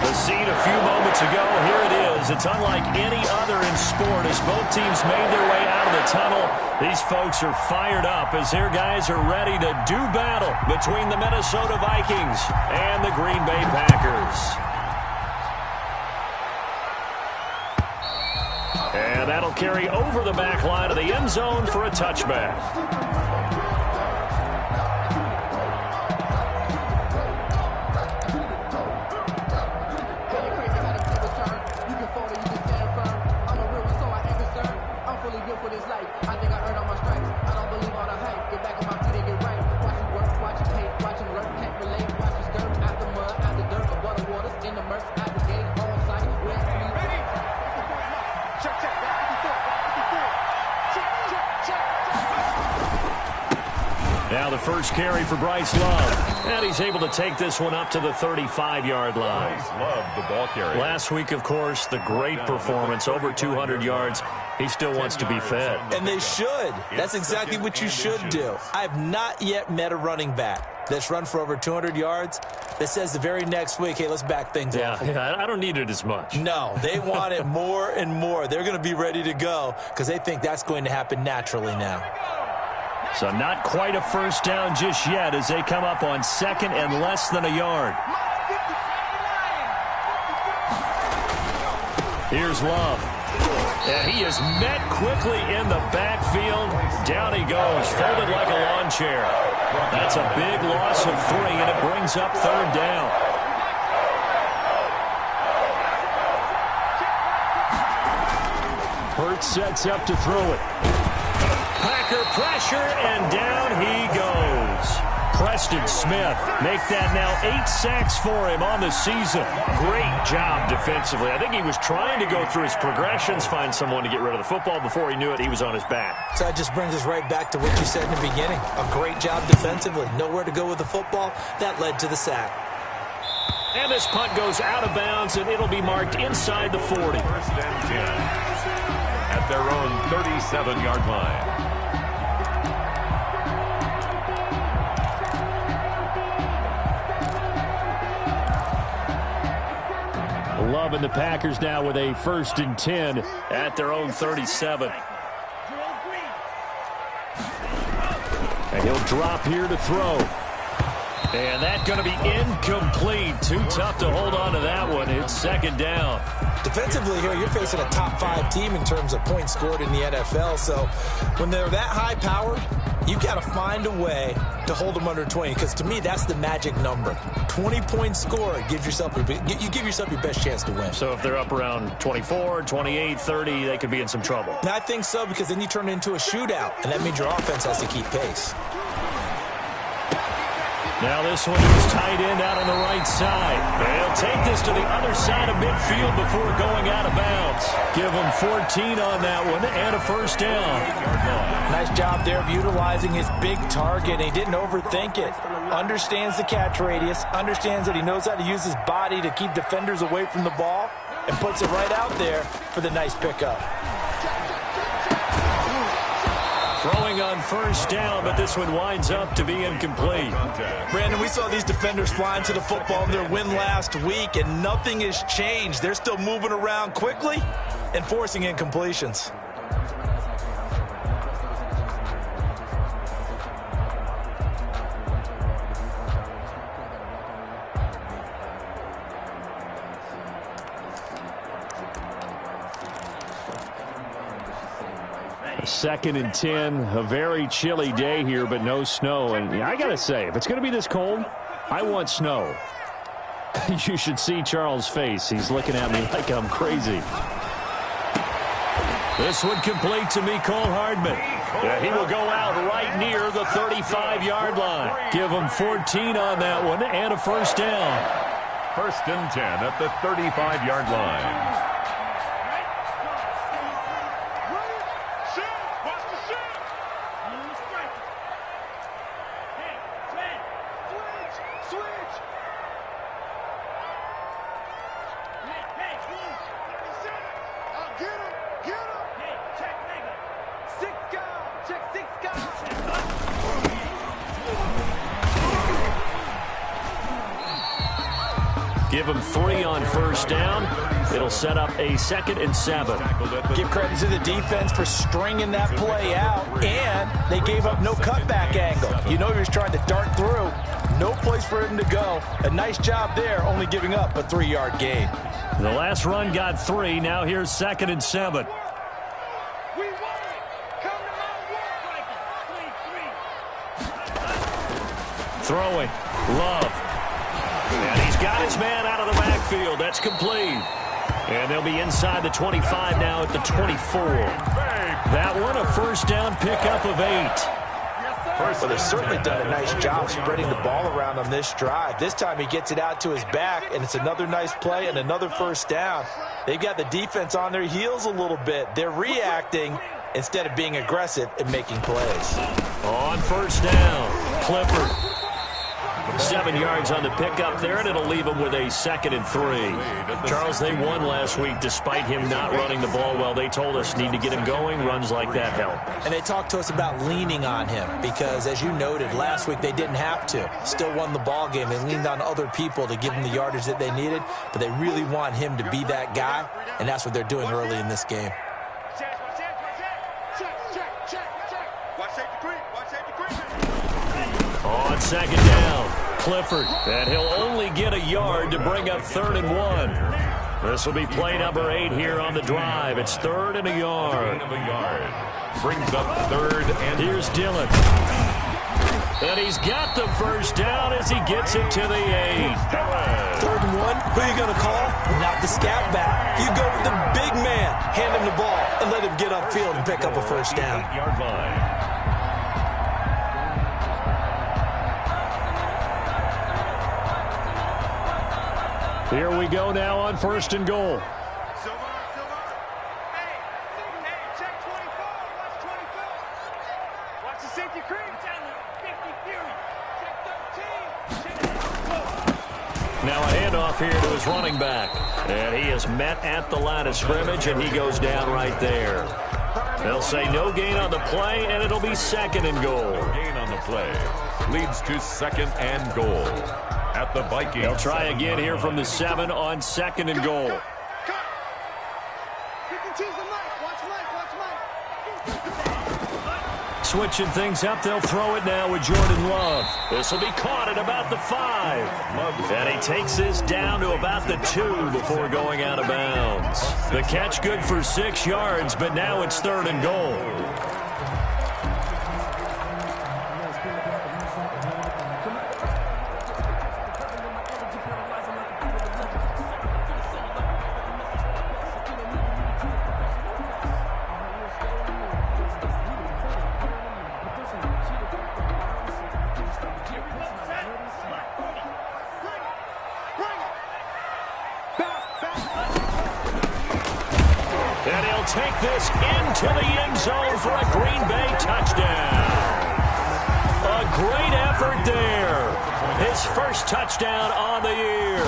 The scene a few moments ago, here it is. It's unlike any other in sport as both teams made their way out of the tunnel. These folks are fired up as their guys are ready to do battle between the Minnesota Vikings and the Green Bay Packers. And that'll carry over the back line of the end zone for a touchback. Now the first carry for Bryce Love. And he's able to take this one up to the 35-yard line. Bryce Love, the ball carrier. Last week, of course, the great performance, over 200 yards. He still wants to be fed. And they should. That's exactly what you should do. I have not yet met a running back that's run for over 200 yards that says the very next week, hey, let's back things up. Yeah, I don't need it as much. No, they want it more and more. They're going to be ready to go because they think that's going to happen naturally now. So not quite a first down just yet as they come up on second and less than a yard. Here's Love. And he is met quickly in the backfield. Down he goes, folded like a lawn chair. That's a big loss of 3, and it brings up third down. Hurts sets up to throw it. Packer pressure, and down he goes. Preston Smith make that now 8 sacks for him on the season. Great job defensively. I think he was trying to go through his progressions, find someone to get rid of the football. Before he knew it, he was on his back. So that just brings us right back to what you said in the beginning. A great job defensively. Nowhere to go with the football. That led to the sack. And this punt goes out of bounds, and it'll be marked inside the 40. First and 10 at their own 37-yard line. Love and the Packers now with a 1st and 10 at their own 37. And he'll drop here to throw. And that's going to be incomplete. Too tough to hold on to that one. It's second down. Defensively here, you're facing a top 5 team in terms of points scored in the NFL. So when they're that high-powered, you've got to find a way to hold them under 20, because to me, that's the magic number. 20 points scored, you give yourself your best chance to win. So if they're up around 24, 28, 30, they could be in some trouble. And I think so, because then you turn it into a shootout, and that means your offense has to keep pace. Now this one is tight end out on the right side. They'll take this to the other side of midfield before going out of bounds. Give him 14 on that one and a first down. Nice job there of utilizing his big target. He didn't overthink it. Understands the catch radius. Understands that he knows how to use his body to keep defenders away from the ball. And puts it right out there for the nice pickup. Throwing on first down, but this one winds up to be incomplete. Brandon, we saw these defenders flying to the football in their win last week, and nothing has changed. They're still moving around quickly and forcing incompletions. Second and 10, a very chilly day here, but no snow. And I got to say, if it's going to be this cold, I want snow. You should see Charles' face. He's looking at me like I'm crazy. This one complete to Mecole Hardman. Yeah, he will go out right near the 35-yard line. Give him 14 on that one and a first down. 1st and 10 at the 35-yard line. Give him 3 on first down. It'll set up a 2nd and 7. Give credit to the defense for stringing that play out, and they gave up no cutback angle. You know he was trying to dart through. No place for him to go. A nice job there, only giving up a 3-yard gain. The last run got 3. Now here's 2nd and 7. Throwing. Love. And he's got his man out of the backfield. That's complete. And they'll be inside the 25 now at the 24. That one a first down pickup of 8. Well, they've certainly done a nice job spreading the ball around on this drive. This time he gets it out to his back, and it's another nice play and another first down. They've got the defense on their heels a little bit. They're reacting instead of being aggressive and making plays. On first down, Clifford. 7 yards on the pickup there, and it'll leave him with a 2nd and 3. Charles, they won last week despite him not running the ball well. They told us need to get him going. Runs like that help. And they talked to us about leaning on him because, as you noted, last week they didn't have to. Still won the ball game. They leaned on other people to give them the yardage that they needed, but they really want him to be that guy, and that's what they're doing early in this game. On 2nd down, Clifford. And he'll only get a yard to bring up 3rd and 1. This will be play number 8 here on the drive. It's 3rd and a yard. Brings up 3rd and... Here's Dillon. And he's got the first down as he gets it to the 8. 3rd and 1, who are you going to call? Not the scat back. You go with the big man. Hand him the ball and let him get upfield and pick up a first down. Yard line. Here we go now on 1st and goal. Check 24. Watch 24. Watch the safety creep. Check 13. Now a handoff here to his running back. And he is met at the line of scrimmage, and he goes down right there. They'll say no gain on the play, and it'll be 2nd and goal. No gain on the play. Leads to 2nd and goal. At the Vikings. They'll try again here from the 7 on 2nd and goal. Switching things up, they'll throw it now with Jordan Love. This will be caught at about the 5. And he takes this down to about the 2 before going out of bounds. The catch good for 6 yards, but now it's 3rd and goal. And he'll take this into the end zone for a Green Bay touchdown. A great effort there. His first touchdown on the year.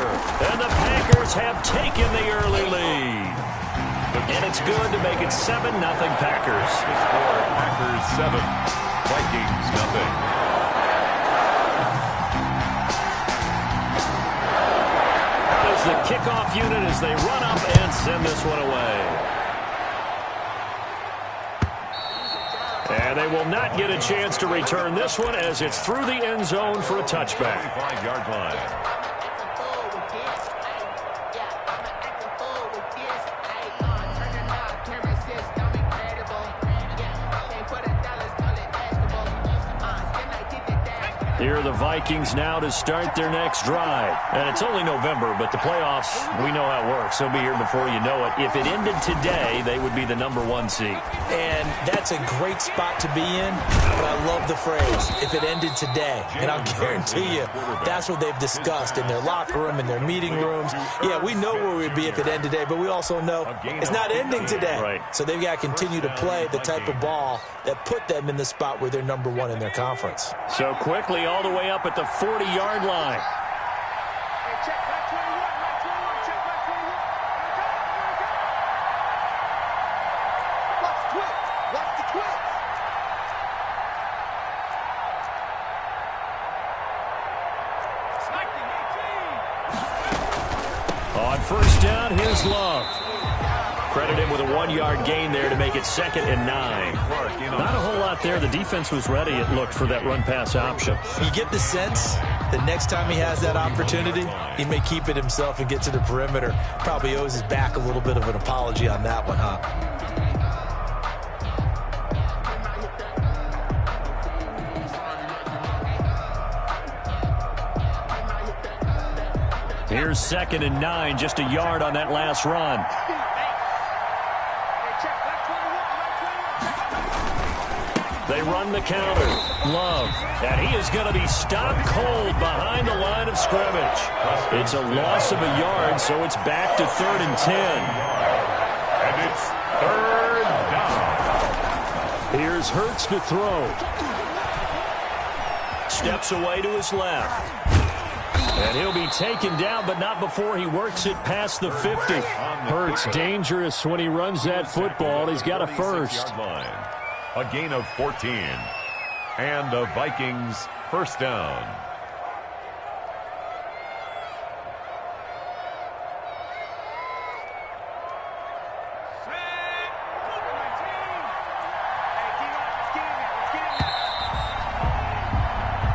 And the Packers have taken the early lead. And it's good to make it 7-0 Packers. Score Packers 7, Vikings 0. The kickoff unit as they run up and send this one away. And they will not get a chance to return this one as it's through the end zone for a touchback. 25-yard line. Here are the Vikings now to start their next drive. And it's only November, but the playoffs, we know how it works. They'll be here before you know it. If it ended today, they would be the #1 seed. And that's a great spot to be in, but I love the phrase, if it ended today. And I'll guarantee you, that's what they've discussed in their locker room, in their meeting rooms. Yeah, we know where we'd be if it ended today, but we also know it's not ending today. Right. So they've got to continue to play the type of ball that put them in the spot where they're #1 in their conference. So quickly all the way up at the 40-yard line. On first down, here's Love. Credit him with a 1-yard gain there to make it 2nd and 9. Not a whole lot there. The defense was ready, it looked, for that run-pass option. You get the sense that next time he has that opportunity, he may keep it himself and get to the perimeter. Probably owes his back a little bit of an apology on that one, huh? Here's 2nd and 9, just a yard on that last run. They run the counter. Love. And he is going to be stopped cold behind the line of scrimmage. It's a loss of a yard, so it's back to 3rd and 10. And it's 3rd down. Here's Hurts to throw. Steps away to his left. And he'll be taken down, but not before he works it past the 50. Hurts dangerous when he runs that football. He's got a first. A gain of 14. And the Vikings first down.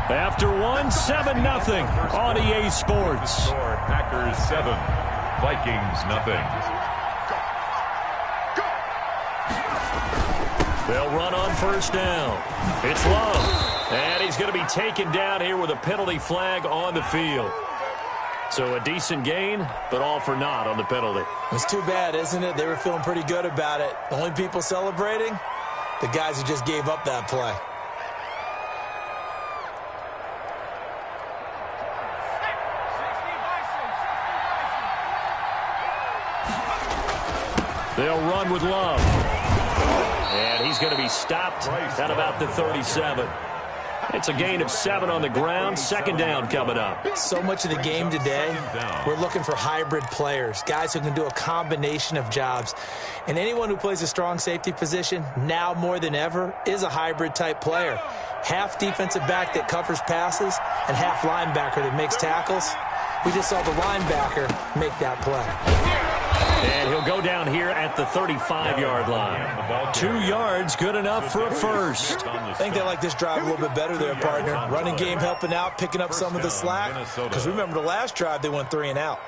After one, 7-0 on EA Sports. Packers 7, Vikings nothing. They'll run on first down. It's Love. And he's going to be taken down here with a penalty flag on the field. So a decent gain, but all for naught on the penalty. It's too bad, isn't it? They were feeling pretty good about it. The only people celebrating, the guys who just gave up that play. They'll run with Love. And he's going to be stopped at about the 37. It's a gain of 7 on the ground. 2nd down coming up. So much of the game today, we're looking for hybrid players, guys who can do a combination of jobs. And anyone who plays a strong safety position, now more than ever, is a hybrid type player. Half defensive back that covers passes and half linebacker that makes tackles. We just saw the linebacker make that play. And he'll go down here at the 35-yard line. 2 yards, good enough for a first. I think they like this drive a little bit better there, partner. Running game helping out, picking up some of the slack. Because remember, the last drive, they went 3 and out.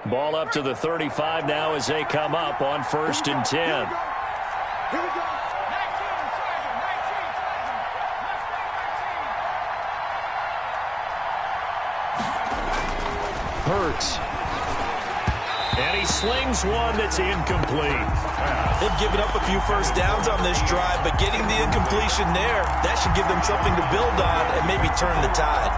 Ball up to the 35 now as they come up on 1st and 10. Here we go. 19, Hurts. And he slings one that's incomplete. They've given up a few first downs on this drive, but getting the incompletion there, that should give them something to build on and maybe turn the tide.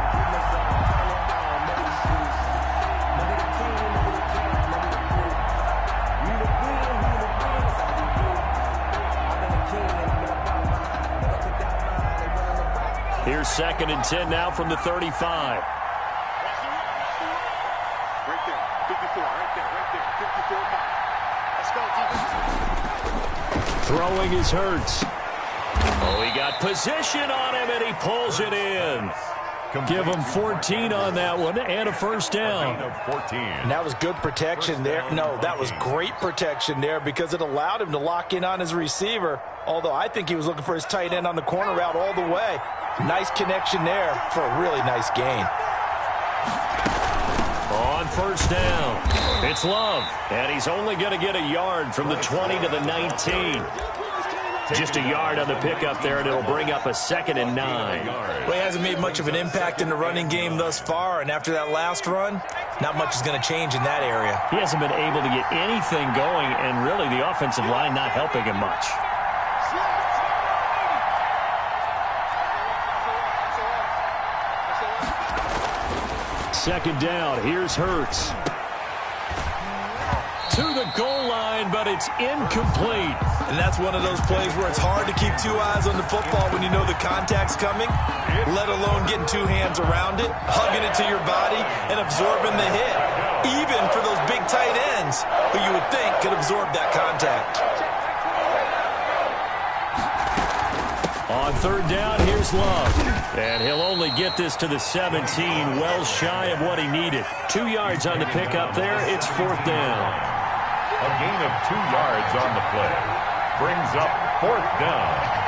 Here's 2nd and 10 now from the 35. Right there, 54, right there, 54 mark. Let's go, defense. Throwing is Hurts. Oh, he got position on him, and he pulls it in. Give him 14 on that one, and a first down. And that was good protection there. No, that was great protection there because it allowed him to lock in on his receiver, although I think he was looking for his tight end on the corner route all the way. Nice connection there for a really nice gain. On first down, it's Love, and he's only going to get a yard from the 20 to the 19. Just a yard on the pickup there, and it'll bring up a 2nd and 9. Well, he hasn't made much of an impact in the running game thus far, and after that last run, not much is going to change in that area. He hasn't been able to get anything going, and really the offensive line not helping him much. Second down, here's Hurts. To the goal line, but it's incomplete. And that's one of those plays where it's hard to keep 2 eyes on the football when you know the contact's coming, let alone getting 2 hands around it, hugging it to your body, and absorbing the hit. even for those big tight ends who you would think could absorb that contact. On third down, here's Love. And he'll only get this to the 17, well shy of what he needed. 2 yards on the pickup there. It's fourth down. A gain of 2 yards on the play. Brings up fourth down.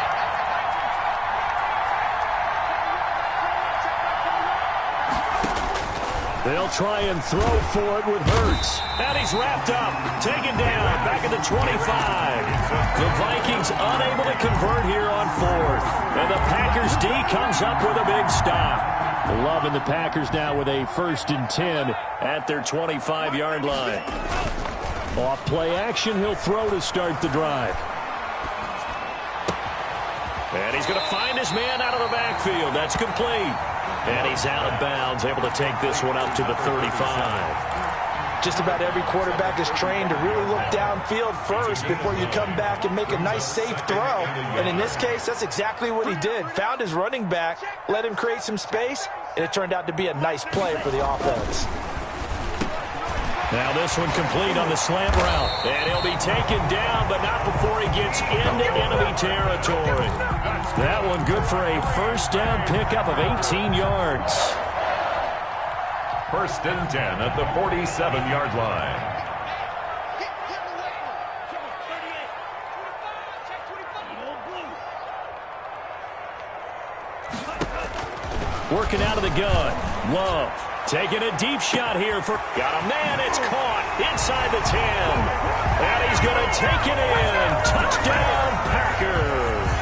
They'll try and throw for it with Hurts. And he's wrapped up. Taken down. Back at the 25. The Vikings unable to convert here on fourth. And the Packers D comes up with a big stop. Love and the Packers now with a 1st and 10 at their 25-yard line. Off play action, he'll throw to start the drive. And he's going to find his man out of the backfield. That's complete. And he's out of bounds, able to take this one up to the 35. Just about every quarterback is trained to really look downfield first before you come back and make a nice, safe throw. And in this case, that's exactly what he did. Found his running back, let him create some space, and it turned out to be a nice play for the offense. Now this one complete on the slant route. And he'll be taken down, but not before he gets into enemy territory. That one good for a first down pickup of 18 yards. 1st and 10 at the 47-yard line. Working out of the gun. Love. Taking a deep shot here for... Got a man. It's caught inside the 10. And he's going to take it in. Touchdown, Packers.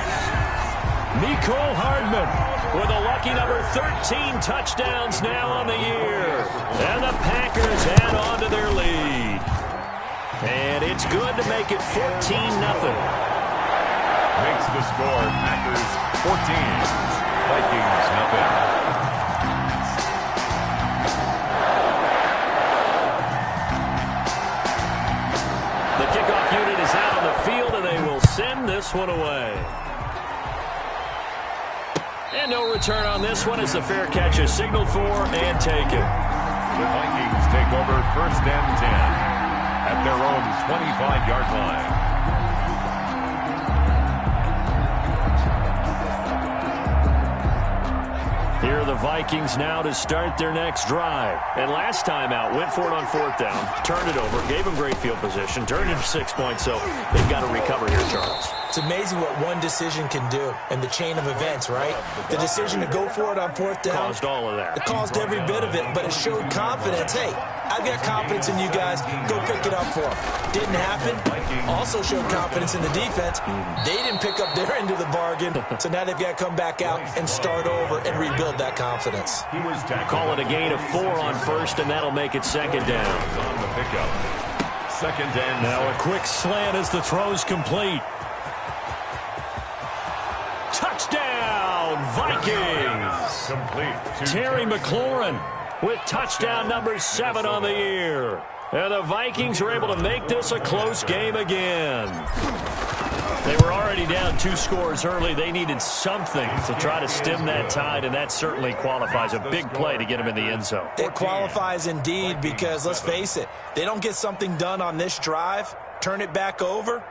Mecole Hardman with a lucky number 13 touchdowns now on the year. And the Packers add on to their lead. And it's good to make it 14-0. Makes the score Packers 14. Vikings nothing. The kickoff unit is out on the field, and they will send this one away. And no return on this one as the fair catch is signaled for and taken. The Vikings take over 1st and 10 at their own 25-yard line. Here are the Vikings now to start their next drive. And last time out, went for it on 4th down, turned it over, gave them great field position, turned into 6 points, so they've got to recover here, Charles. It's amazing what one decision can do in the chain of events, right? The decision to go for it on 4th down. Caused all of that. It caused every bit of it, but it showed confidence. Hey, I've got confidence in you guys. Go pick it up for them. Didn't happen. Also showed confidence in the defense. They didn't pick up their end of the bargain, so now they've got to come back out and start over and rebuild that confidence. Call it a gain of 4 on 1st, and that'll make it 2nd down. On the pickup. 2nd and now a quick slant as the throw's complete. Touchdown, Vikings! complete. Terry McLaurin with touchdown number 7 on the year. And the Vikings are able to make this a close game again. They were already down 2 scores early. They needed something to try to stem that tide, and that certainly qualifies. A big play to get them in the end zone. It qualifies indeed because, let's face it, they don't get something done on this drive, turn it back over,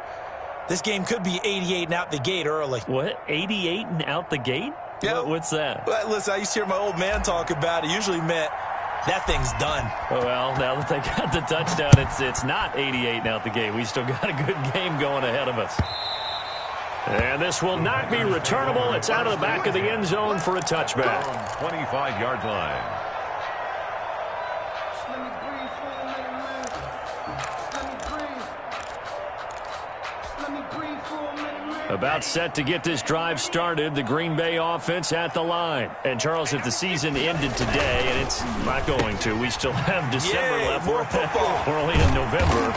this game could be 88 and out the gate early. What? 88 and out the gate? Yeah. What's that? Well, listen, I used to hear my old man talk about it. Usually meant that thing's done. Well, now that they got the touchdown, it's not 88 and out the gate. We still got a good game going ahead of us. And this will not be returnable. It's out of the back of the end zone for a touchback. 25-yard line. About set to get this drive started, the Green Bay offense at the line. And, Charles, if the season ended today, and it's not going to, we still have December left. More football. We're only in November.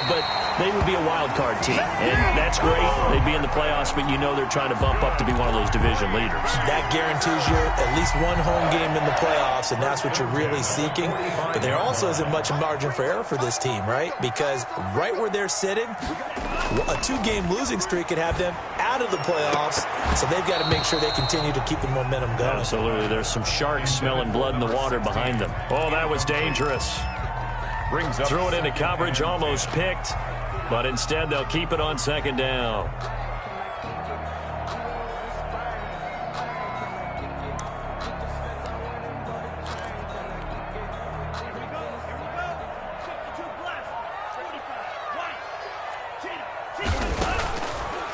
But they would be a wild card team. And that's great. They'd be in the playoffs, but you know they're trying to bump up to be one of those division leaders. That guarantees you at least one home game in the playoffs, and that's what you're really seeking. But there also isn't much margin for error for this team, right? Because right where they're sitting, a 2-game losing streak could have them out of the playoffs, so they've got to make sure they continue to keep the momentum going. Absolutely. There's some sharks smelling blood in the water behind them. Oh, that was dangerous. Brings up Threw it into coverage, almost picked, but instead they'll keep it on second down.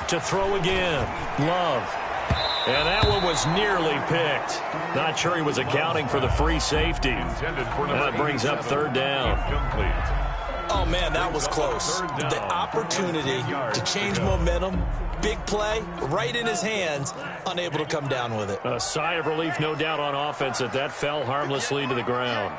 To throw again, Love. And that one was nearly picked. Not sure he was accounting for the free safety. That brings up third down. Oh, man, that was close. The opportunity to change momentum, big play, right in his hands, unable to come down with it. A sigh of relief, no doubt, on offense that that fell harmlessly to the ground.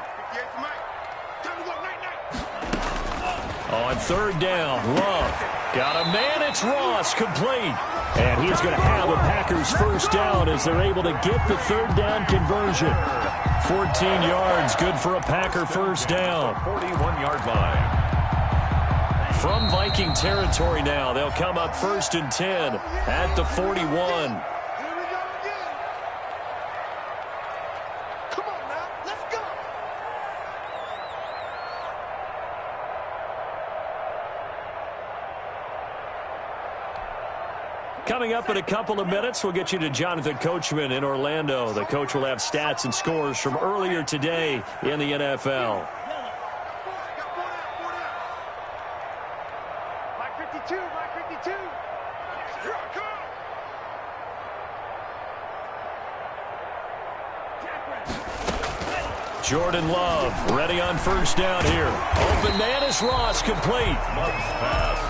On third down, Love. Got a man, it's Ross, complete. And he's going to have a Packers first down as they're able to get the third down conversion. 14 yards, good for a Packer first down. 41-yard line. From Viking territory now, they'll come up 1st and 10 at the 41. Coming up in a couple of minutes, we'll get you to Jonathan Coachman in Orlando. The coach will have stats and scores from earlier today in the NFL. Jordan Love ready on first down here. Open man is Ross, complete.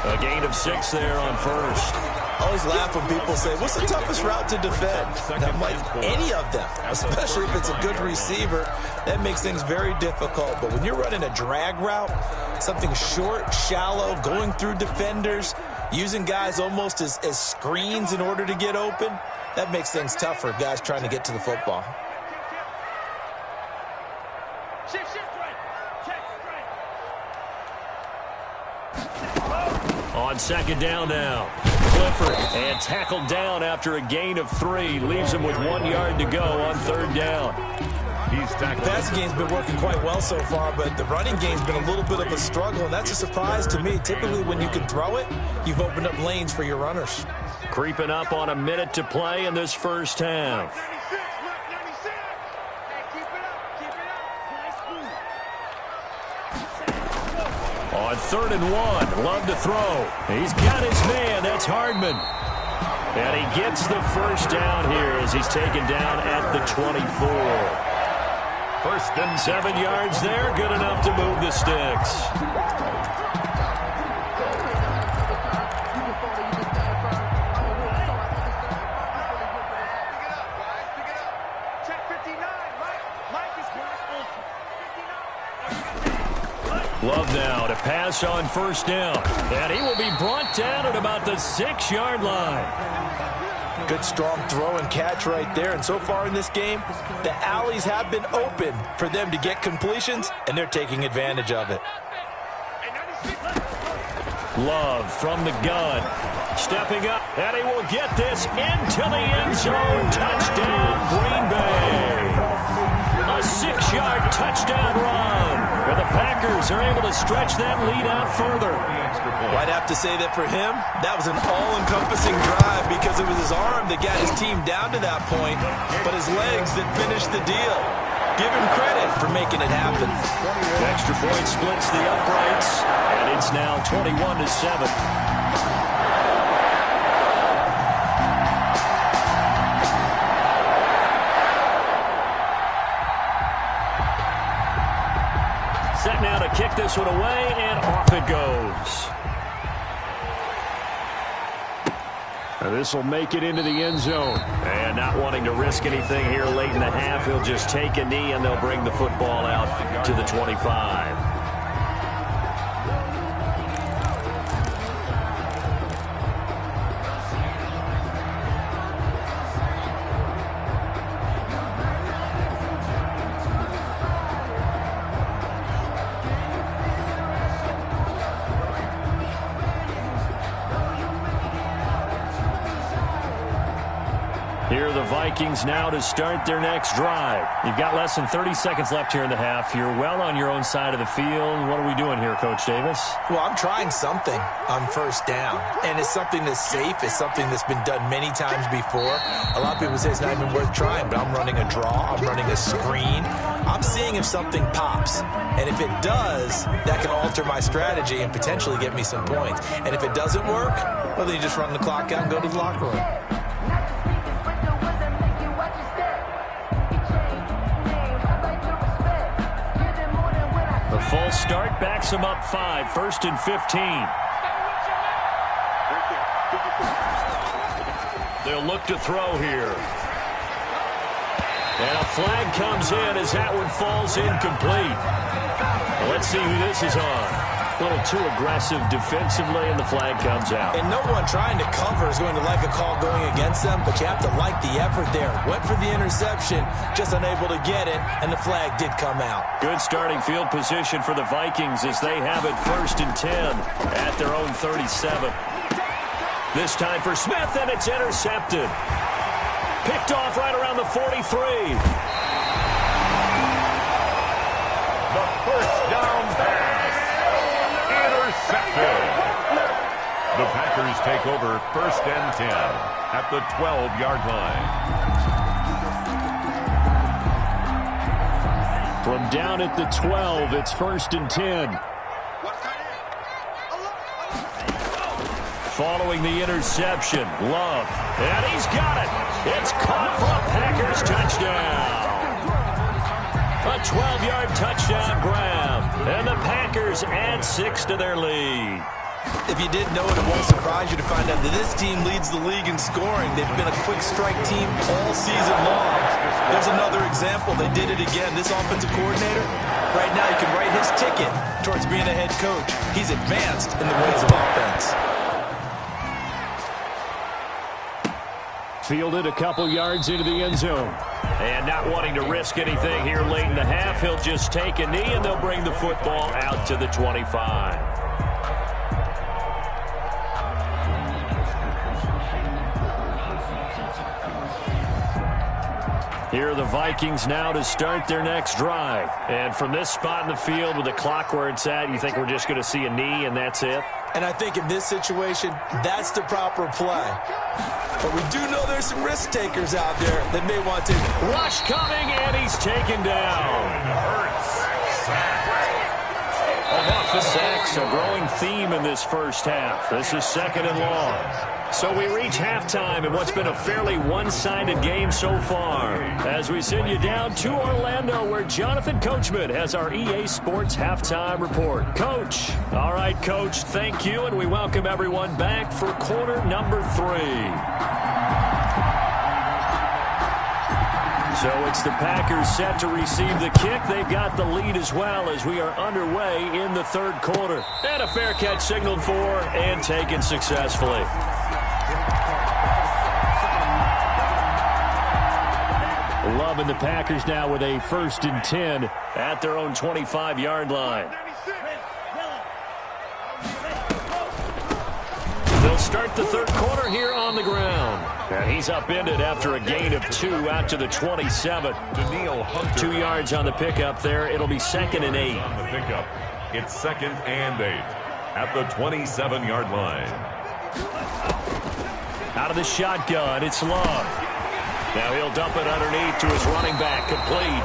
A gain of 6 there on first. I always laugh when people say, what's the toughest route to defend? And I'm like, any of them, especially if it's a good receiver. That makes things very difficult. But when you're running a drag route, something short, shallow, going through defenders, using guys almost as screens in order to get open, that makes things tough for guys trying to get to the football. On second down now, Clifford, and tackled down after a gain of 3. Leaves him with 1 yard to go on third down. The passing game's been working quite well so far, but the running game's been a little bit of a struggle, and that's a surprise to me. Typically, when you can throw it, you've opened up lanes for your runners. Creeping up on a minute to play in this first half. On 3rd and 1, Love to throw. He's got his man, that's Hardman. And he gets the first down here as he's taken down at the 24. 1st and 7 yards there, good enough to move the sticks. Love now to pass on first down. And he will be brought down at about the 6-yard line. Good strong throw and catch right there. And so far in this game, the alleys have been open for them to get completions, and they're taking advantage of it. Love from the gun. Stepping up, and he will get this into the end zone. Touchdown, Green Bay. A 6-yard touchdown run. Where the Packers are able to stretch that lead out further. Well, I'd have to say that for him, that was an all-encompassing drive because it was his arm that got his team down to that point, but his legs that finished the deal. Give him credit for making it happen. Extra point splits the uprights, and it's now 21-7. Set now to kick this one away, and off it goes. This will make it into the end zone. And not wanting to risk anything here late in the half, he'll just take a knee, and they'll bring the football out to the 25. Here are the Vikings now to start their next drive. You've got less than 30 seconds left here in the half. You're well on your own side of the field. What are we doing here, Coach Davis? Well, I'm trying something on first down, and it's something that's safe. It's something that's been done many times before. A lot of people say it's not even worth trying, but I'm running a draw. I'm running a screen. I'm seeing if something pops, and if it does, that can alter my strategy and potentially get me some points. And if it doesn't work, well, then you just run the clock out and go to the locker room. The full start backs him up 5, 1st and 15. They'll look to throw here. And a flag comes in as that one falls incomplete. Well, let's see who this is on. A little too aggressive defensively, and the flag comes out. And no one trying to cover is going to like a call going against them, but you have to like the effort there. Went for the interception, just unable to get it, and the flag did come out. Good starting field position for the Vikings as they have it 1st and 10 at their own 37. This time for Smith, and it's intercepted. Picked off right around the 43. The first down pass. Intercepted. The Packers take over 1st and 10 at the 12-yard line. From down at the 12, it's 1st and 10. Following the interception, Love, and he's got it. It's caught for a Packers touchdown. A 12-yard touchdown grab, and the Packers add 6 to their lead. If you didn't know it, it won't surprise you to find out that this team leads the league in scoring. They've been a quick strike team all season long. There's another example. They did it again. This offensive coordinator, right now he can write his ticket towards being a head coach. He's advanced in the ways of offense. Fielded a couple yards into the end zone. And not wanting to risk anything here late in the half, he'll just take a knee, and they'll bring the football out to the 25. Here are the Vikings now to start their next drive. And from this spot in the field with the clock where it's at, you think we're just going to see a knee and that's it? And I think in this situation, that's the proper play. But we do know there's some risk takers out there that may want to. Rush coming, and he's taken down. Sacks, a growing theme in this first half. This is 2nd and long. So we reach halftime in what's been a fairly one-sided game so far. As we send you down to Orlando, where Jonathan Coachman has our EA Sports Halftime Report. Coach. All right, Coach, thank you, and we welcome everyone back for quarter number 3. So it's the Packers set to receive the kick. They've got the lead as well as we are underway in the 3rd quarter. And a fair catch signaled for and taken successfully. Love and the Packers now with a 1st and 10 at their own 25-yard line. They'll start the 3rd quarter here on the ground. And he's upended after a gain of 2 out to the 27. 2 yards on the pickup there. It'll be 2nd and 8. On the pickup, it's 2nd and 8 at the 27-yard line. Out of the shotgun, it's Love. Now he'll dump it underneath to his running back, complete.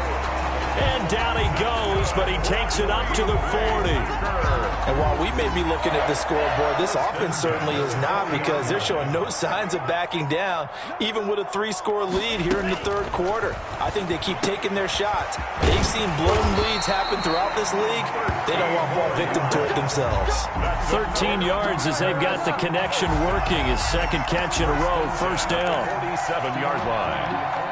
And down he goes, but he takes it up to the 40. And while we may be looking at the scoreboard, this offense certainly is not, because they're showing no signs of backing down, even with a 3-score lead here in the 3rd quarter. I think they keep taking their shots. They've seen blown leads happen throughout this league. They don't want to fall victim to it themselves. 13 yards as they've got the connection working. His 2nd catch in a row, 1st down. 47-yard line.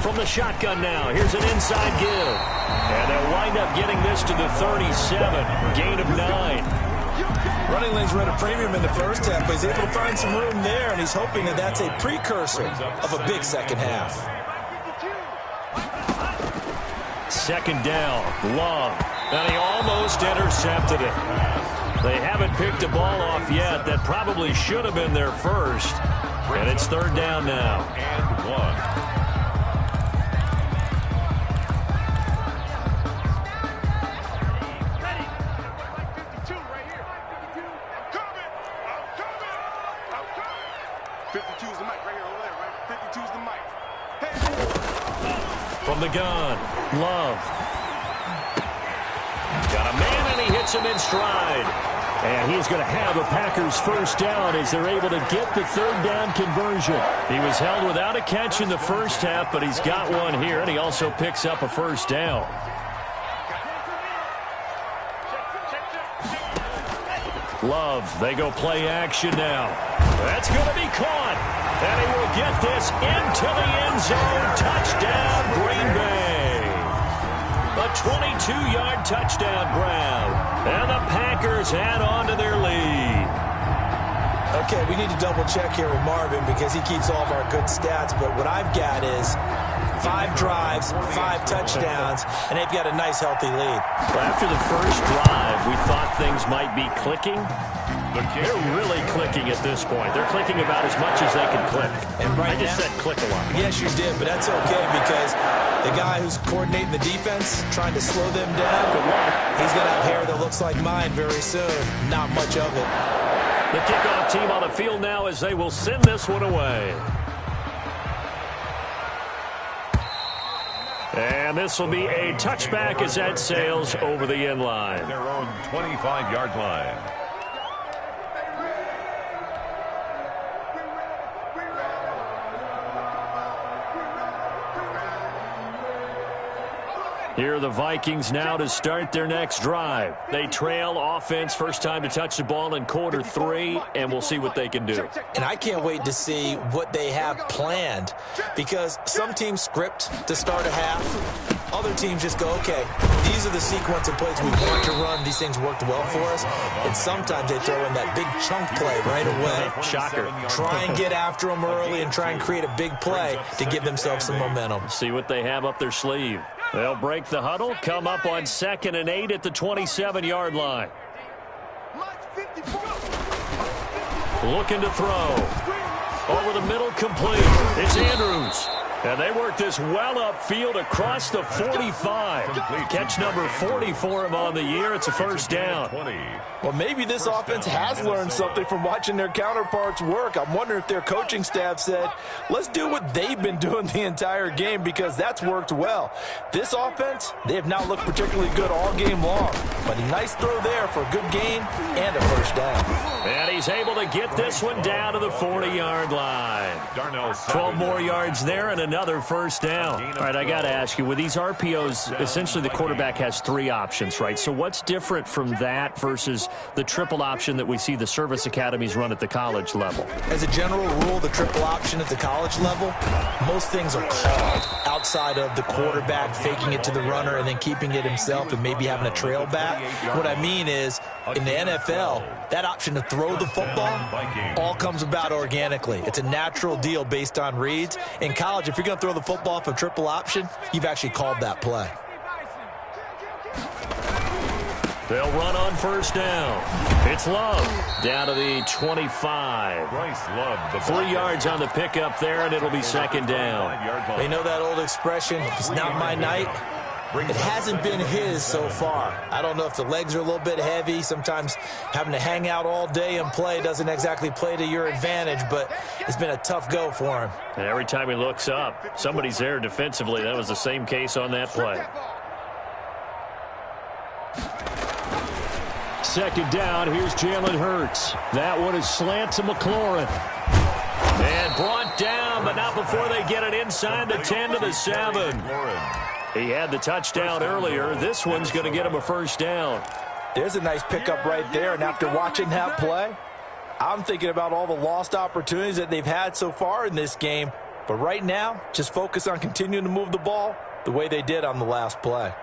From the shotgun now, here's an inside give. And they'll wind up getting this to the 37, gain of 9. Running lanes run a premium in the first half, but he's able to find some room there, and he's hoping that that's a precursor of a big second half. 2nd down, Love. And he almost intercepted it. They haven't picked a ball off yet. That probably should have been their first. And it's third down now. And 1. From the gun, Love. Got a man, and he hits him in stride. And he's going to have a Packers first down as they're able to get the third down conversion. He was held without a catch in the first half, but he's got one here, and he also picks up a first down. Love, they go play action now. That's going to be caught. And he will get this into the end zone. Touchdown, Green Bay. A 22-yard touchdown grab. And the Packers add on to their lead. Okay, we need to double-check here with Marvin because he keeps all of our good stats. But what I've got is 5 drives, 5 touchdowns, and they've got a nice, healthy lead. Well, after the first drive, we thought things might be clicking. They're really clicking at this point. They're clicking about as much as they can click. And right I just said click a lot. Yes, you did, but that's okay because the guy who's coordinating the defense, trying to slow them down, he's going to have hair that looks like mine very soon. Not much of it. The kickoff team on the field now as they will send this one away. And this will be a touchback as that sails over the end line. Their own 25-yard line. Here are the Vikings now to start their next drive. They trail offense, first time to touch the ball in quarter 3, and we'll see what they can do. And I can't wait to see what they have planned because some teams script to start a half. Other teams just go, okay, these are the sequence of plays we want to run. These things worked well for us. And sometimes they throw in that big chunk play right away. Shocker. Try and get after them early and try and create a big play to give themselves some momentum. See what they have up their sleeve. They'll break the huddle, come up on 2nd and 8 at the 27-yard line. Looking to throw. Over the middle, complete. It's Andrews. And they work this well upfield across the 45. Catch number 40 for him on the year. It's a first down. Well, maybe this offense has learned something from watching their counterparts work. I'm wondering if their coaching staff said, let's do what they've been doing the entire game because that's worked well. This offense, they have not looked particularly good all game long. But a nice throw there for a good gain and a first down. And he's able to get this one down to the 40-yard line. 12 more yards there and another first down. All right, I got to ask you, with these RPOs, essentially the quarterback has 3 options, right? So what's different from that versus the triple option that we see the service academies run at the college level? As a general rule, the triple option at the college level, most things are called outside of the quarterback faking it to the runner and then keeping it himself and maybe having a trail back. What I mean is, in the NFL, that option to throw the football all comes about organically. It's a natural deal based on reads. In college, if you're going to throw the football off a triple option, you've actually called that play. They'll run on first down. It's Love down to the 25. Bryce Love, 3 yards on the pickup there, and it'll be second down. They know that old expression, it's not my night. It hasn't been his so far. I don't know if the legs are a little bit heavy. Sometimes having to hang out all day and play doesn't exactly play to your advantage, but it's been a tough go for him. And every time he looks up, somebody's there defensively. That was the same case on that play. Second down, here's Jalen Hurts. That one is slant to McLaurin. And brought down, but not before they get it inside the 10 to the 7. He had the touchdown earlier. This one's going to get him a first down. There's a nice pickup right there, and after watching that play, I'm thinking about all the lost opportunities that they've had so far in this game. But right now, just focus on continuing to move the ball the way they did on the last play.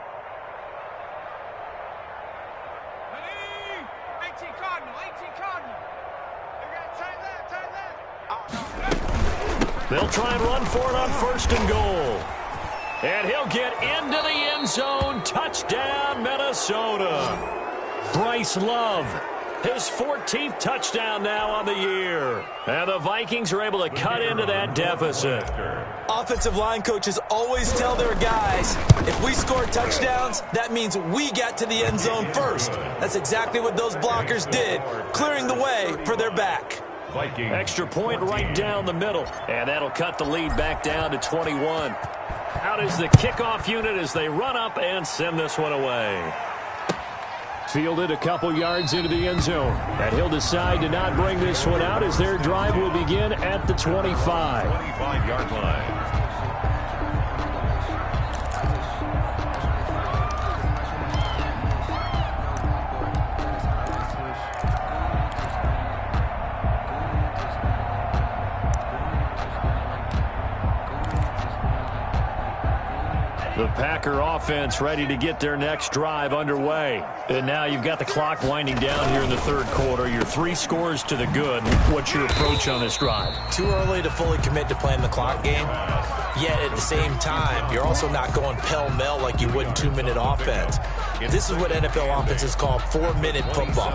They'll try and run for it on first and goal. And he'll get into the end zone. Touchdown, Minnesota. Bryce Love His 14th touchdown now on the year. And the Vikings are able to cut into that deficit. Offensive line coaches always tell their guys, if we score touchdowns, that means we got to the end zone first. That's exactly what those blockers did, clearing the way for their back. Extra point right down the middle. And that'll cut the lead back down to 21. Out is the kickoff unit as they run up and send this one away. Fielded a couple yards into the end zone. And he'll decide to not bring this one out as their drive will begin at the 25. 25-yard line. The Packer offense ready to get their next drive underway. And now you've got the clock winding down here in the third quarter. Your 3 scores to the good. What's your approach on this drive? Too early to fully commit to playing the clock game. Yet at the same time, you're also not going pell-mell like you would in 2-minute offense. This is what NFL offenses call 4-minute football.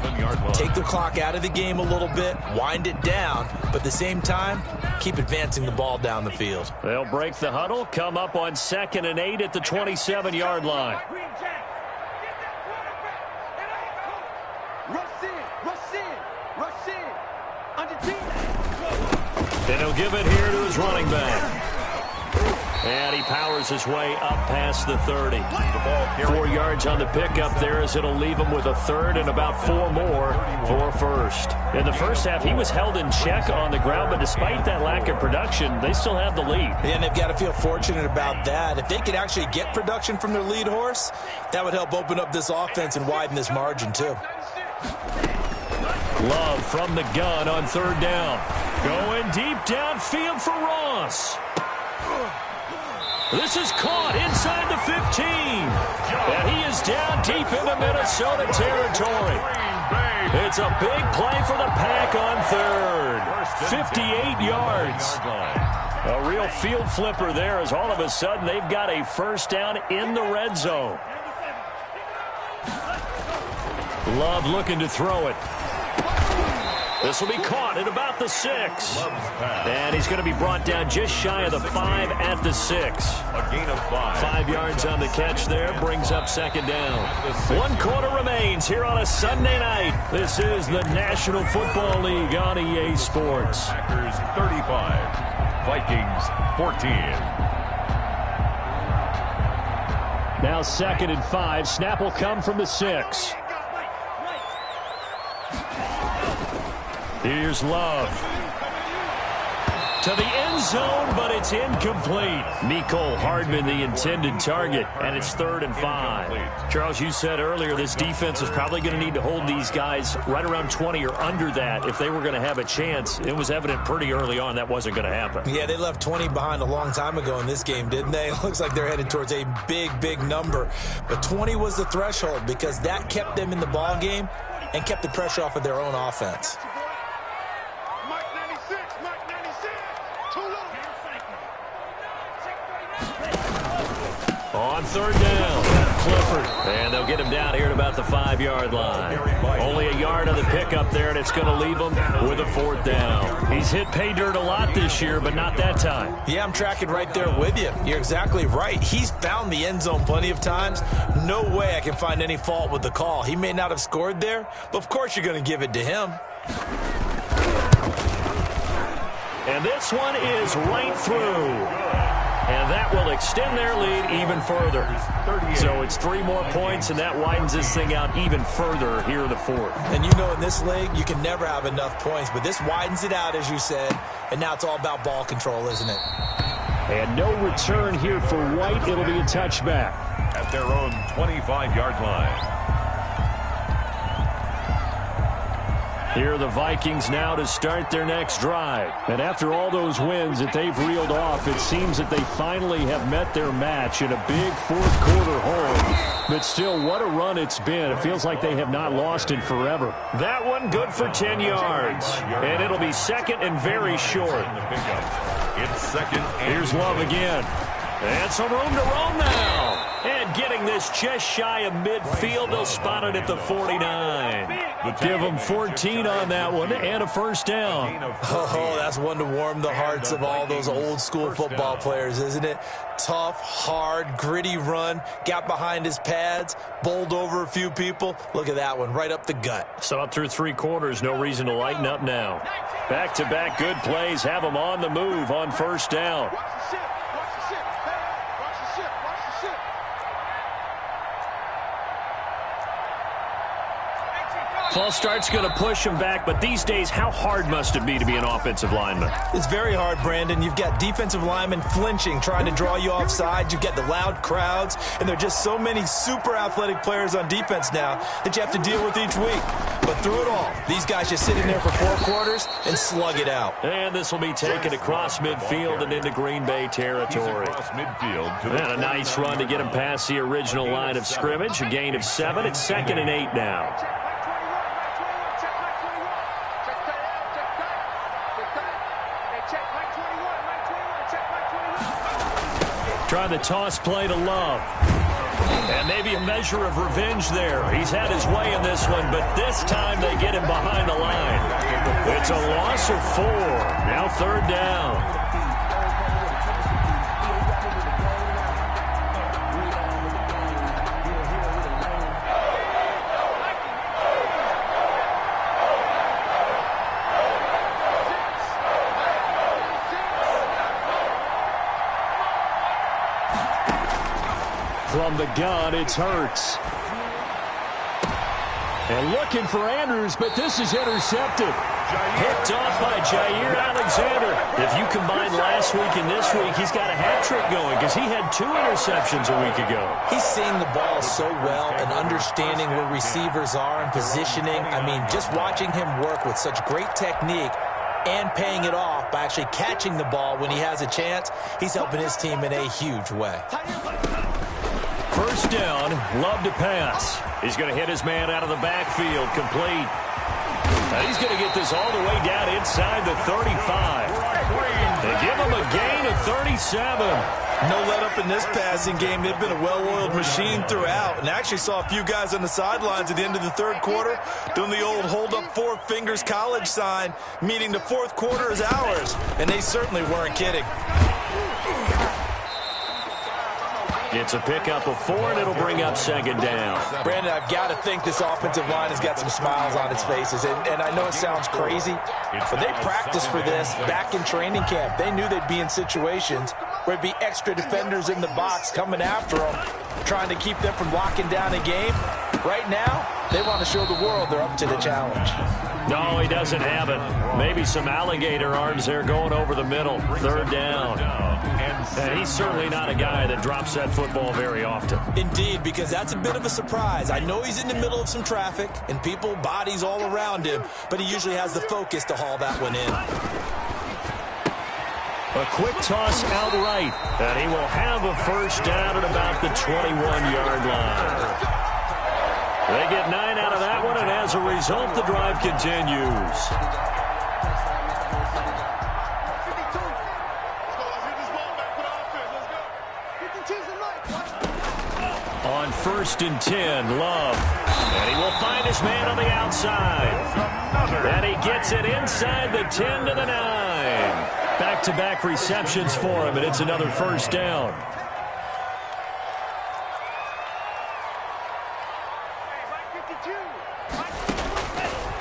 Take the clock out of the game a little bit, wind it down, but at the same time, keep advancing the ball down the field. They'll break the huddle, come up on 2nd and 8 at the 27-yard line. And he'll give it here to his running back. And he powers his way up past the 30. 4 yards on the pickup there as it'll leave him with a third and about 4 more for first. In the first half, he was held in check on the ground, but despite that lack of production, they still have the lead. And they've got to feel fortunate about that. If they could actually get production from their lead horse, that would help open up this offense and widen this margin too. Love from the gun on 3rd down. Going deep downfield for Ross. This is caught inside the 15. And he is down deep into Minnesota territory. It's a big play for the Pack on 3rd. 58 yards. A real field flipper there as all of a sudden they've got a first down in the red zone. Love looking to throw it. This will be caught at about the 6. And he's going to be brought down just shy of the 5 at the 6. A gain of 5. 5 yards on the catch there, brings up 2nd down. 1 quarter remains here on a Sunday night. This is the National Football League on EA Sports. Packers 35, Vikings 14. Now 2nd and 5. Snap will come from the 6. Here's Love. To the end zone, but it's incomplete. Mecole Hardman, the intended target, and it's 3rd and 5. Charles, you said earlier this defense is probably going to need to hold these guys right around 20 or under that if they were going to have a chance. It was evident pretty early on that wasn't going to happen. Yeah, they left 20 behind a long time ago in this game, didn't they? It looks like they're headed towards a big number. But 20 was the threshold because that kept them in the ball game and kept the pressure off of their own offense. On 3rd down, Clifford. And they'll get him down here at about the 5-yard line. Only a yard on the pickup there, and it's going to leave him with a 4th down. He's hit pay dirt a lot this year, but not that time. Yeah, I'm tracking right there with you. You're exactly right. He's found the end zone plenty of times. No way I can find any fault with the call. He may not have scored there, but of course you're going to give it to him. And this one is right through. And that will extend their lead even further. So it's 3 more points, and that widens this thing out even further here in the 4th. And you know in this league, you can never have enough points, but this widens it out, as you said, and now it's all about ball control, isn't it? And no return here for White. It'll be a touchback. At their own 25-yard line. Here are the Vikings now to start their next drive. And after all those wins that they've reeled off, it seems that they finally have met their match in a big 4th quarter home. But still, what a run it's been. It feels like they have not lost in forever. That one good for 10 yards. And it'll be 2nd and very short. It's 2nd and Here's Love again. And some room to roam now. And getting this just shy of midfield, they'll spot it at the 49. Give them 14 on that one and a first down. Oh, that's one to warm the hearts of all those old school football players, isn't it? Tough, hard, gritty run, got behind his pads, bowled over a few people. Look at that one, right up the gut. So up through 3 quarters, no reason to lighten up now. Back-to-back good plays have them on the move on first down. False start's going to push him back, but these days, how hard must it be to be an offensive lineman? It's very hard, Brandon. You've got defensive linemen flinching, trying to draw you offside. You've got the loud crowds, and there are just so many super athletic players on defense now that you have to deal with each week. But through it all, these guys just sit in there for 4 quarters and slug it out. And this will be taken across midfield and into Green Bay territory. And a nice run to get him past the original line of scrimmage. A gain of 7. It's 2nd and 8 now. Trying the toss play to Love. And maybe a measure of revenge there. He's had his way in this one, but this time they get him behind the line. It's a loss of 4. Now 3rd down. From the gun, it's Hurts. And looking for Andrews, but this is intercepted. Picked off by Jair Alexander. If you combine last week and this week, he's got a hat trick going because he had 2 interceptions a week ago. He's seeing the ball so well and understanding where receivers are and positioning. I mean, just watching him work with such great technique and paying it off by actually catching the ball when he has a chance, he's helping his team in a huge way. First down, Love to pass. He's going to hit his man out of the backfield, complete. He's going to get this all the way down inside the 35. They give him a gain of 37. No let up in this passing game. They've been a well-oiled machine throughout. And I actually saw a few guys on the sidelines at the end of the 3rd quarter doing the old hold up 4 fingers college sign, meaning the 4th quarter is ours. And they certainly weren't kidding. It's a pickup of 4, and it'll bring up 2nd down. Brandon, I've got to think this offensive line has got some smiles on its faces. And I know it sounds crazy, but they practiced for this back in training camp. They knew they'd be in situations where there'd be extra defenders in the box coming after them, trying to keep them from locking down a game. Right now, they want to show the world they're up to the challenge. No, he doesn't have it. Maybe some alligator arms there going over the middle. 3rd down. And he's certainly not a guy that drops that football very often. Indeed, because that's a bit of a surprise. I know he's in the middle of some traffic and people, bodies all around him, but he usually has the focus to haul that one in. A quick toss outright, and he will have a first down at about the 21-yard line. They get 9 out of that one, and as a result, the drive continues. On 1st and 10, Love. And he will find his man on the outside. And he gets it inside the 10 to the 9. Back-to-back receptions for him, and it's another first down.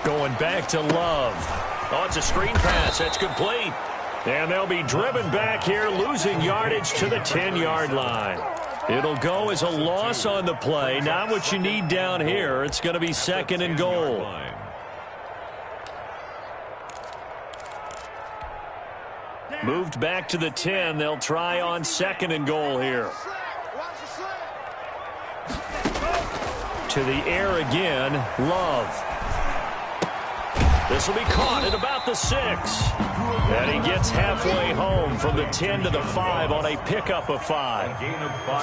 Going back to Love. Oh, it's a screen pass. That's complete. And they'll be driven back here, losing yardage to the 10-yard line. It'll go as a loss on the play. Not what you need down here. It's going to be 2nd and goal. Moved back to the 10. They'll try on 2nd and goal here. To the air again, Love. This will be caught at about the 6. And he gets halfway home from the 10 to the 5 on a pickup of 5.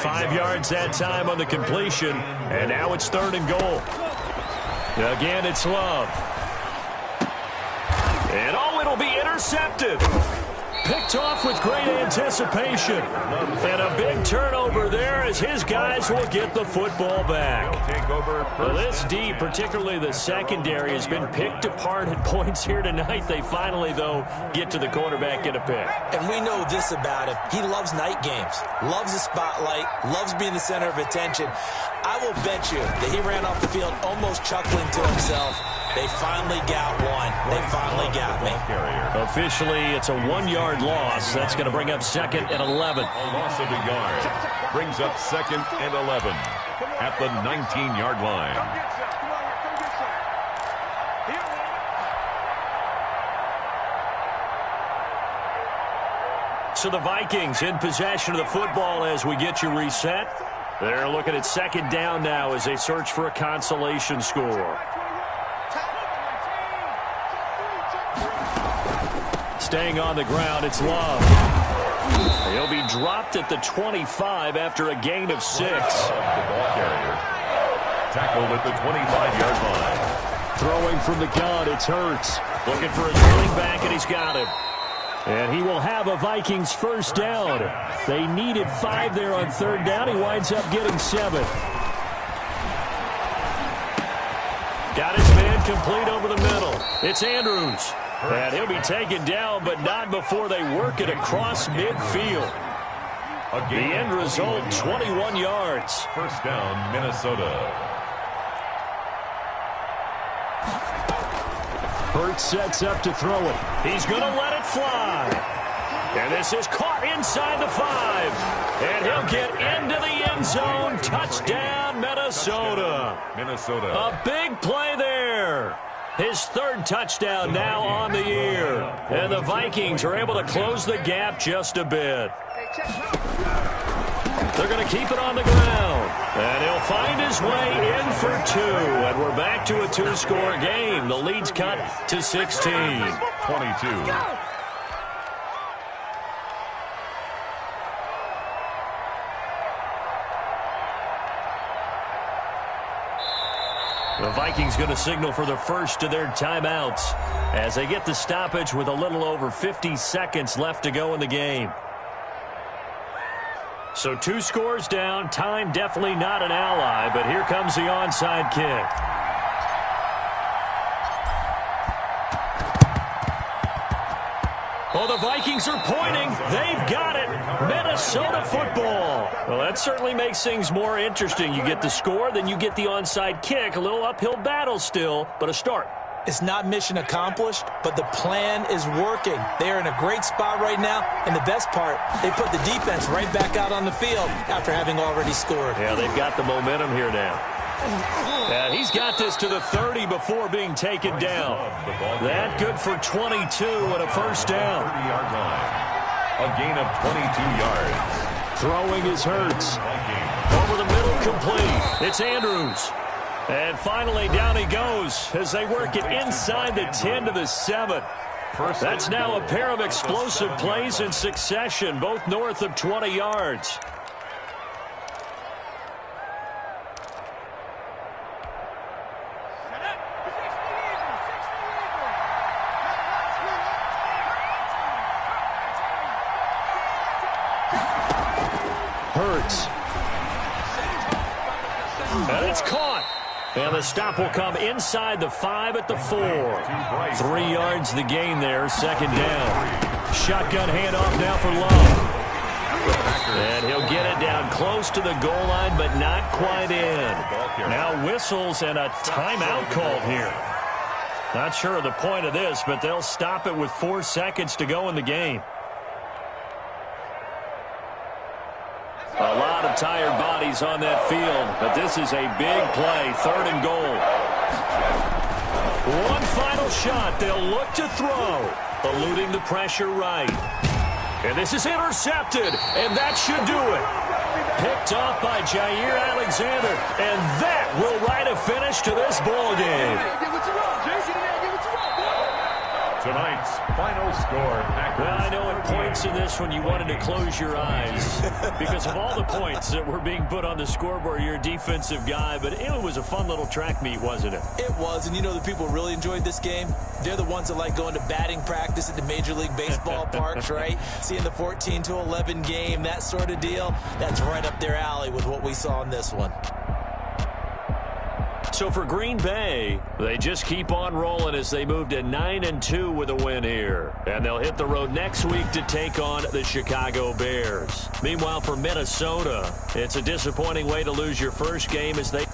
5 yards that time on the completion. And now it's 3rd and goal. Again, it's Love. And oh, it'll be intercepted. Picked off with great anticipation. And a big turnover there as his guys will get the football back. Well, this D, particularly the secondary, has been picked apart at points here tonight. They finally, though, get to the quarterback, get a pick. And we know this about him. He loves night games, loves the spotlight, loves being the center of attention. I will bet you that he ran off the field almost chuckling to himself. They finally got one. They finally got me. Officially, it's a 1-yard loss. That's going to bring up 2nd and 11. A loss of a yard brings up 2nd and 11 at the 19-yard line. So the Vikings in possession of the football as we get you reset. They're looking at 2nd down now as they search for a consolation score. Staying on the ground, it's Love. He'll be dropped at the 25 after a gain of 6. The ball carrier tackled at the 25-yard line. Throwing from the gun, it's Hurts. Looking for his running back, and he's got it. And he will have a Vikings first down. They needed 5 there on 3rd down. He winds up getting 7. Got his man complete over the middle. It's Andrews. And he'll be taken down, but not before they work it across midfield. The end result, 21 yards. First down, Minnesota. Hurts sets up to throw it. He's going to let it fly. And this is caught inside the 5. And he'll get into the end zone. Touchdown, Minnesota. A big play there. His 3rd touchdown now on the year. And the Vikings are able to close the gap just a bit. They're going to keep it on the ground. And he'll find his way in for 2. And we're back to a 2-score game. The lead's cut to 16. 22. The Vikings going to signal for the first of their timeouts as they get the stoppage with a little over 50 seconds left to go in the game. So 2 scores down. Time definitely not an ally, but here comes the onside kick. Oh, the Vikings are pointing. They've got it. Minnesota football. Well, that certainly makes things more interesting. You get the score, then you get the onside kick. A little uphill battle still, but a start. It's not mission accomplished, but the plan is working. They are in a great spot right now, and the best part, they put the defense right back out on the field after having already scored. Yeah, they've got the momentum here now. And he's got this to the 30 before being taken down. That good for 22 and a first down. 30-yard line. A gain of 22 yards. Throwing is Hurts. Over the middle, complete. It's Andrews. And finally, down he goes as they work it inside the 10 to the 7. That's now a pair of explosive plays in succession, both north of 20 yards. Hurts. And it's caught. And the stop will come inside the 5 at the 4. 3 yards the gain there, 2nd down. Shotgun handoff now for Love. And he'll get it down close to the goal line, but not quite in. Now whistles and a timeout called here. Not sure of the point of this, but they'll stop it with 4 seconds to go in the game. A lot of tired bodies on that field, but this is a big play, 3rd and goal. One final shot, they'll look to throw, eluding the pressure right. And this is intercepted, and that should do it. Picked off by Jair Alexander, and that will write a finish to this ball game. Tonight's Final score, Packers. Well, I know at points in this one you wanted to close your eyes because of all the points that were being put on the scoreboard. You're a defensive guy, but it was a fun little track meet, wasn't it? It was, and you know the people who really enjoyed this game? They're the ones that like going to batting practice at the Major League Baseball parks, right? Seeing the 14-11 game, that sort of deal. That's right up their alley with what we saw in this one. So for Green Bay, they just keep on rolling as they move to 9-2 with a win here. And they'll hit the road next week to take on the Chicago Bears. Meanwhile, for Minnesota, it's a disappointing way to lose your first game as they